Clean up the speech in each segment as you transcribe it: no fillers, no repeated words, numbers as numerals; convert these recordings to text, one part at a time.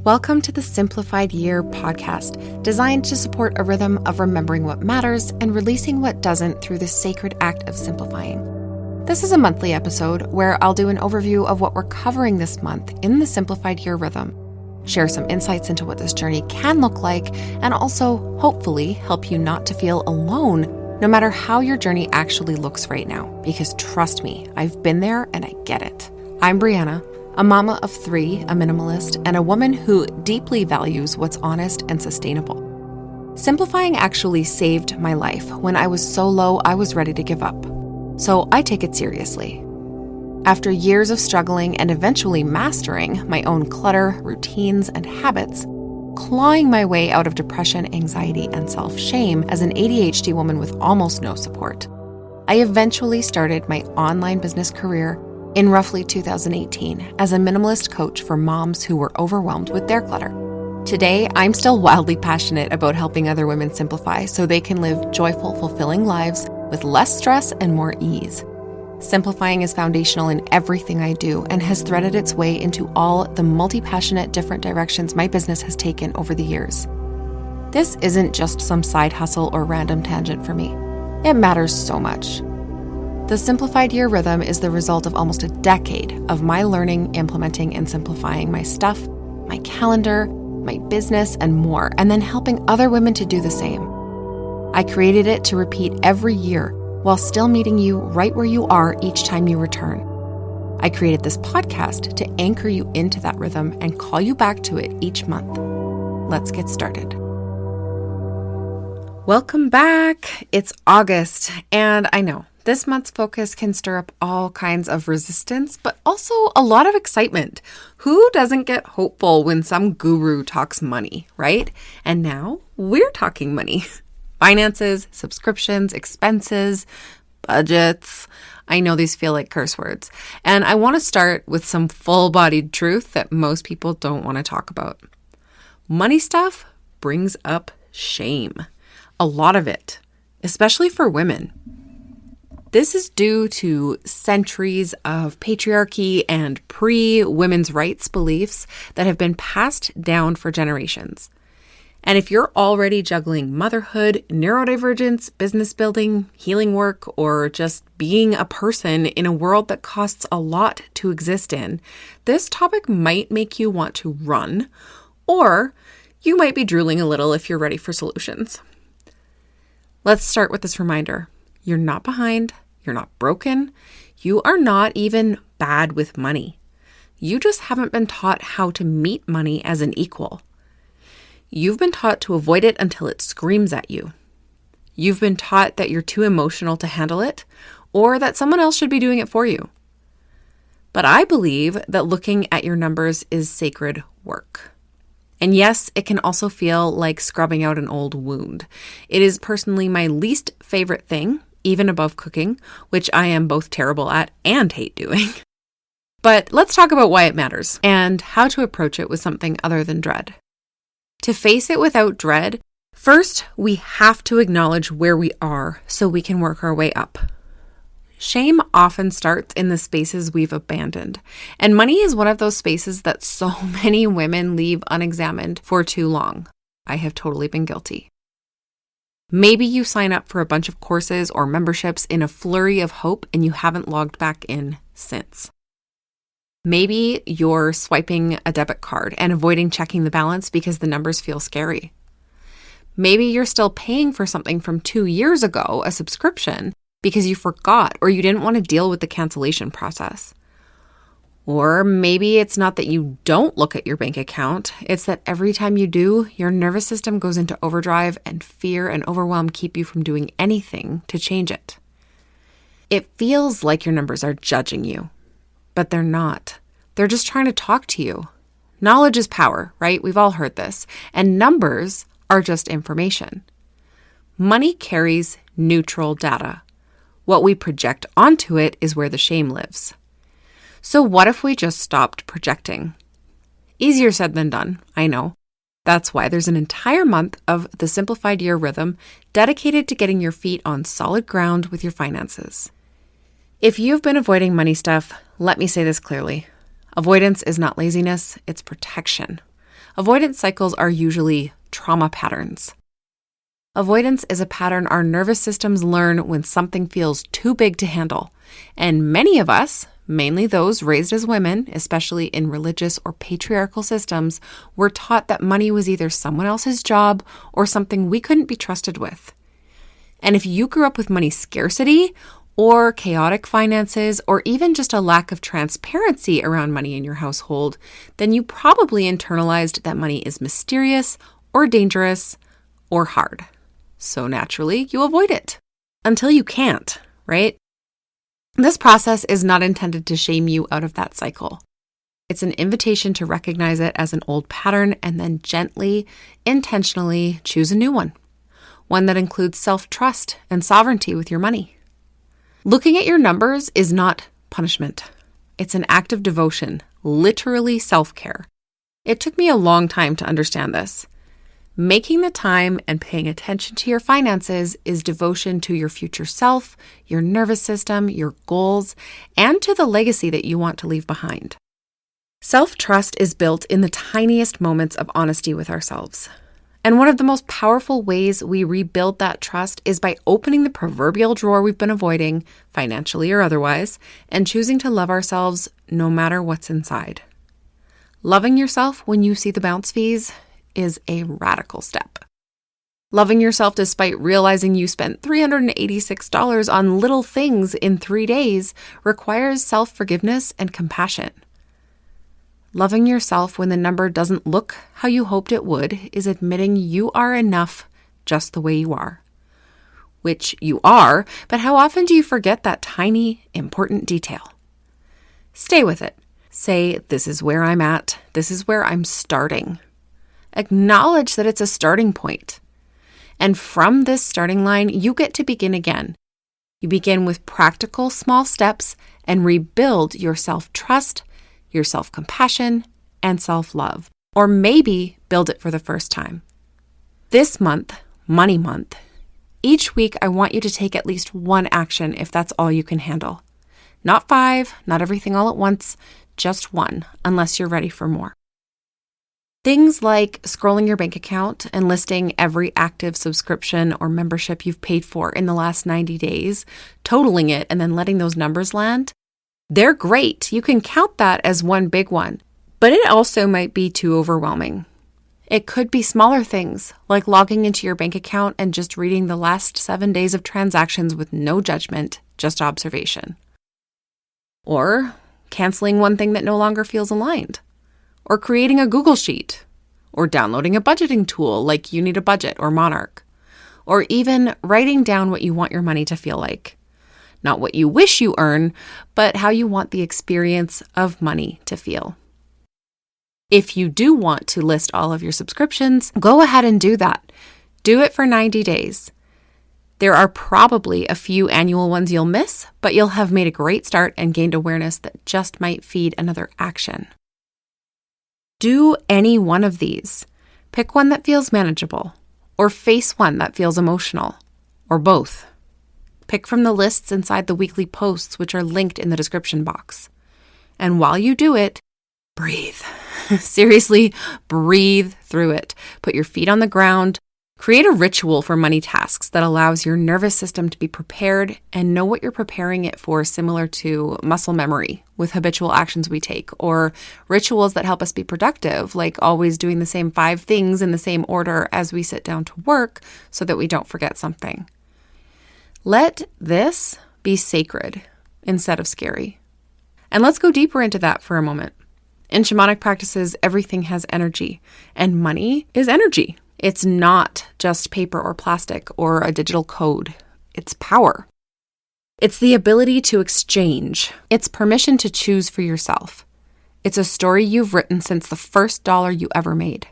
Welcome to the Simplified Year podcast, designed to support a rhythm of remembering what matters and releasing what doesn't through the sacred act of simplifying. This is a monthly episode where I'll do an overview of what we're covering this month in the Simplified Year rhythm, share some insights into what this journey can look like, and also, hopefully, help you not to feel alone no matter how your journey actually looks right now, because trust me, I've been there and I get it. I'm Brianna, a mama of 3, a minimalist, and a woman who deeply values what's honest and sustainable. Simplifying actually saved my life when I was so low I was ready to give up. So I take it seriously. After years of struggling and eventually mastering my own clutter, routines, and habits, clawing my way out of depression, anxiety, and self-shame as an ADHD woman with almost no support, I eventually started my online business career in roughly 2018 as a minimalist coach for moms who were overwhelmed with their clutter. Today, I'm still wildly passionate about helping other women simplify so they can live joyful, fulfilling lives with less stress and more ease. Simplifying is foundational in everything I do and has threaded its way into all the multi-passionate different directions my business has taken over the years. This isn't just some side hustle or random tangent for me. It matters so much. The Simplified Year rhythm is the result of almost a decade of my learning, implementing, and simplifying my stuff, my calendar, my business, and more, and then helping other women to do the same. I created it to repeat every year while still meeting you right where you are each time you return. I created this podcast to anchor you into that rhythm and call you back to it each month. Let's get started. Welcome back. It's August, and I know this month's focus can stir up all kinds of resistance, but also a lot of excitement. Who doesn't get hopeful when some guru talks money, right? And now we're talking money. Finances, subscriptions, expenses, budgets. I know these feel like curse words. And I want to start with some full-bodied truth that most people don't want to talk about. Money stuff brings up shame. A lot of it, especially for women. This is due to centuries of patriarchy and pre-women's rights beliefs that have been passed down for generations. And if you're already juggling motherhood, neurodivergence, business building, healing work, or just being a person in a world that costs a lot to exist in, this topic might make you want to run, or you might be drooling a little if you're ready for solutions. Let's start with this reminder. You're not behind. You're not broken. You are not even bad with money. You just haven't been taught how to meet money as an equal. You've been taught to avoid it until it screams at you. You've been taught that you're too emotional to handle it, or that someone else should be doing it for you. But I believe that looking at your numbers is sacred work. And yes, it can also feel like scrubbing out an old wound. It is personally my least favorite thing, even above cooking, which I am both terrible at and hate doing. But let's talk about why it matters and how to approach it with something other than dread. To face it without dread, first, we have to acknowledge where we are so we can work our way up. Shame often starts in the spaces we've abandoned, and money is one of those spaces that so many women leave unexamined for too long. I have totally been guilty. Maybe you sign up for a bunch of courses or memberships in a flurry of hope and you haven't logged back in since. Maybe you're swiping a debit card and avoiding checking the balance because the numbers feel scary. Maybe you're still paying for something from 2 years ago, a subscription, because you forgot or you didn't want to deal with the cancellation process. Or maybe it's not that you don't look at your bank account, it's that every time you do, your nervous system goes into overdrive and fear and overwhelm keep you from doing anything to change it. It feels like your numbers are judging you, but they're not. They're just trying to talk to you. Knowledge is power, right? We've all heard this. And numbers are just information. Money carries neutral data. What we project onto it is where the shame lives. So what if we just stopped projecting? Easier said than done, I know. That's why there's an entire month of the Simplified Year rhythm dedicated to getting your feet on solid ground with your finances. If you've been avoiding money stuff, let me say this clearly. Avoidance is not laziness, it's protection. Avoidance cycles are usually trauma patterns. Avoidance is a pattern our nervous systems learn when something feels too big to handle. And many of us, mainly those raised as women, especially in religious or patriarchal systems, were taught that money was either someone else's job or something we couldn't be trusted with. And if you grew up with money scarcity or chaotic finances or even just a lack of transparency around money in your household, then you probably internalized that money is mysterious or dangerous or hard. So naturally, you avoid it until you can't, right? This process is not intended to shame you out of that cycle. It's an invitation to recognize it as an old pattern and then gently, intentionally choose a new one that includes self-trust and sovereignty with your money. Looking at your numbers is not punishment. It's an act of devotion, literally self-care. It took me a long time to understand this. Making the time and paying attention to your finances is devotion to your future self, your nervous system, your goals, and to the legacy that you want to leave behind. Self-trust is built in the tiniest moments of honesty with ourselves. And one of the most powerful ways we rebuild that trust is by opening the proverbial drawer we've been avoiding, financially or otherwise, and choosing to love ourselves no matter what's inside. Loving yourself when you see the bounce fees is a radical step. Loving yourself despite realizing you spent $386 on little things in 3 days requires self-forgiveness and compassion. Loving yourself when the number doesn't look how you hoped it would is admitting you are enough just the way you are. Which you are, but how often do you forget that tiny, important detail? Stay with it. Say, this is where I'm at. This is where I'm starting. Acknowledge that it's a starting point. And from this starting line, you get to begin again. You begin with practical small steps and rebuild your self-trust, your self-compassion, and self-love. Or maybe build it for the first time. This month, Money Month, each week I want you to take at least one action if that's all you can handle. Not 5, not everything all at once, just one, unless you're ready for more. Things like scrolling your bank account and listing every active subscription or membership you've paid for in the last 90 days, totaling it, and then letting those numbers land. They're great. You can count that as one big one, but it also might be too overwhelming. It could be smaller things, like logging into your bank account and just reading the last 7 days of transactions with no judgment, just observation. Or canceling one thing that no longer feels aligned. Or creating a Google Sheet, or downloading a budgeting tool like You Need a Budget or Monarch, or even writing down what you want your money to feel like. Not what you wish you earn, but how you want the experience of money to feel. If you do want to list all of your subscriptions, go ahead and do that. Do it for 90 days. There are probably a few annual ones you'll miss, but you'll have made a great start and gained awareness that just might feed another action. Do any one of these. Pick one that feels manageable, or face one that feels emotional, or both. Pick from the lists inside the weekly posts, which are linked in the description box. And while you do it, breathe. Seriously, breathe through it. Put your feet on the ground. Create a ritual for money tasks that allows your nervous system to be prepared and know what you're preparing it for, similar to muscle memory with habitual actions we take, or rituals that help us be productive, like always doing the same 5 things in the same order as we sit down to work so that we don't forget something. Let this be sacred instead of scary. And let's go deeper into that for a moment. In shamanic practices, everything has energy, and money is energy. It's not just paper or plastic or a digital code. It's power. It's the ability to exchange. It's permission to choose for yourself. It's a story you've written since the first dollar you ever made.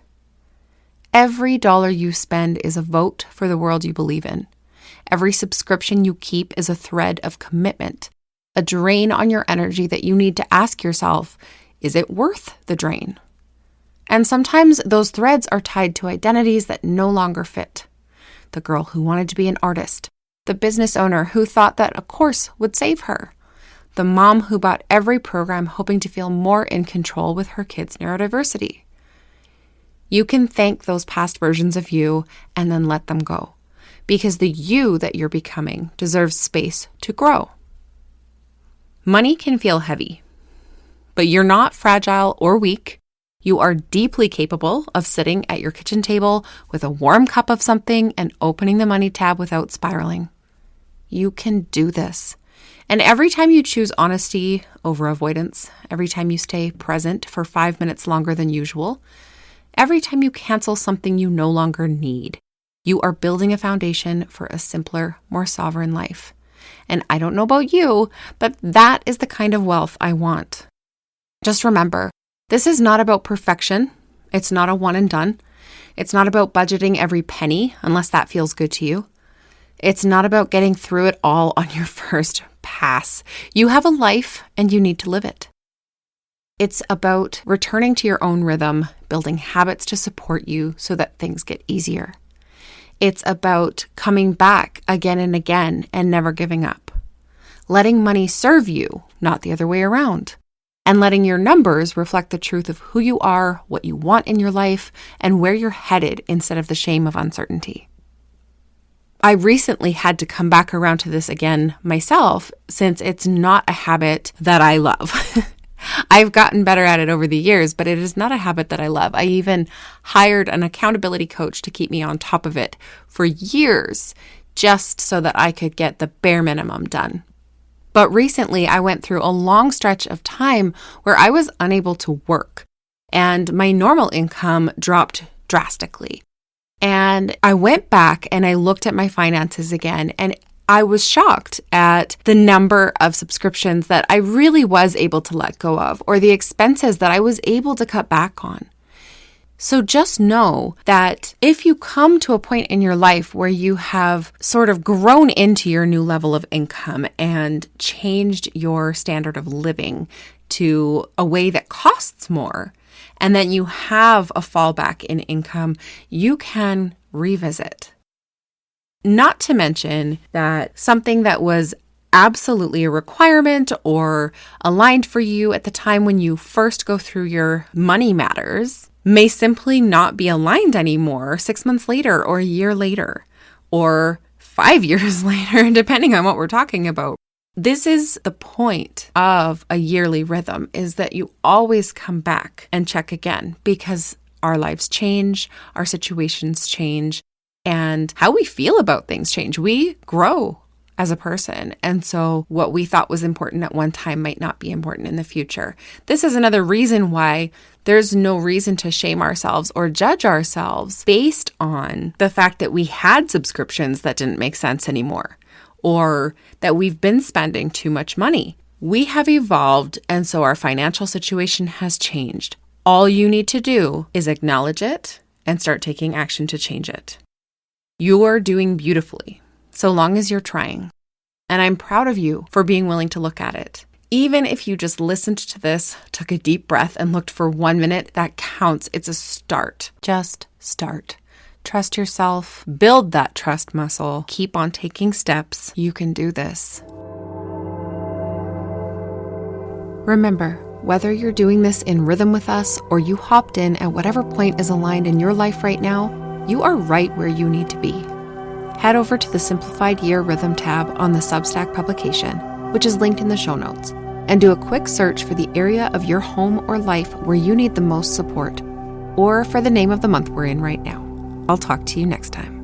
Every dollar you spend is a vote for the world you believe in. Every subscription you keep is a thread of commitment, a drain on your energy that you need to ask yourself, is it worth the drain? And sometimes those threads are tied to identities that no longer fit. The girl who wanted to be an artist, the business owner who thought that a course would save her, the mom who bought every program hoping to feel more in control with her kids' neurodiversity. You can thank those past versions of you and then let them go, because the you that you're becoming deserves space to grow. Money can feel heavy, but you're not fragile or weak. You are deeply capable of sitting at your kitchen table with a warm cup of something and opening the money tab without spiraling. You can do this. And every time you choose honesty over avoidance, every time you stay present for 5 minutes longer than usual, every time you cancel something you no longer need, you are building a foundation for a simpler, more sovereign life. And I don't know about you, but that is the kind of wealth I want. Just remember, this is not about perfection. It's not a one and done. It's not about budgeting every penny, unless that feels good to you. It's not about getting through it all on your first pass. You have a life and you need to live it. It's about returning to your own rhythm, building habits to support you so that things get easier. It's about coming back again and again and never giving up. Letting money serve you, not the other way around. And letting your numbers reflect the truth of who you are, what you want in your life, and where you're headed instead of the shame of uncertainty. I recently had to come back around to this again myself, since it's not a habit that I love. I've gotten better at it over the years, but it is not a habit that I love. I even hired an accountability coach to keep me on top of it for years, just so that I could get the bare minimum done. But recently, I went through a long stretch of time where I was unable to work, and my normal income dropped drastically. And I went back and I looked at my finances again, and I was shocked at the number of subscriptions that I really was able to let go of, or the expenses that I was able to cut back on. So just know that if you come to a point in your life where you have sort of grown into your new level of income and changed your standard of living to a way that costs more, and then you have a fallback in income, you can revisit. Not to mention that something that was absolutely a requirement or aligned for you at the time when you first go through your money matters may simply not be aligned anymore 6 months later or a year later or 5 years later, depending on what we're talking about. This is the point of a yearly rhythm, is that you always come back and check again, because our lives change, our situations change, and how we feel about things change. We grow as a person. And so what we thought was important at one time might not be important in the future. This is another reason why there's no reason to shame ourselves or judge ourselves based on the fact that we had subscriptions that didn't make sense anymore, or that we've been spending too much money. We have evolved, and so our financial situation has changed. All you need to do is acknowledge it and start taking action to change it. You are doing beautifully, so long as you're trying. And I'm proud of you for being willing to look at it. Even if you just listened to this, took a deep breath, and looked for 1 minute, that counts. It's a start. Just start. Trust yourself. Build that trust muscle. Keep on taking steps. You can do this. Remember, whether you're doing this in rhythm with us or you hopped in at whatever point is aligned in your life right now, you are right where you need to be. Head over to the Simplified Year Rhythm tab on the Substack publication, which is linked in the show notes, and do a quick search for the area of your home or life where you need the most support, or for the name of the month we're in right now. I'll talk to you next time.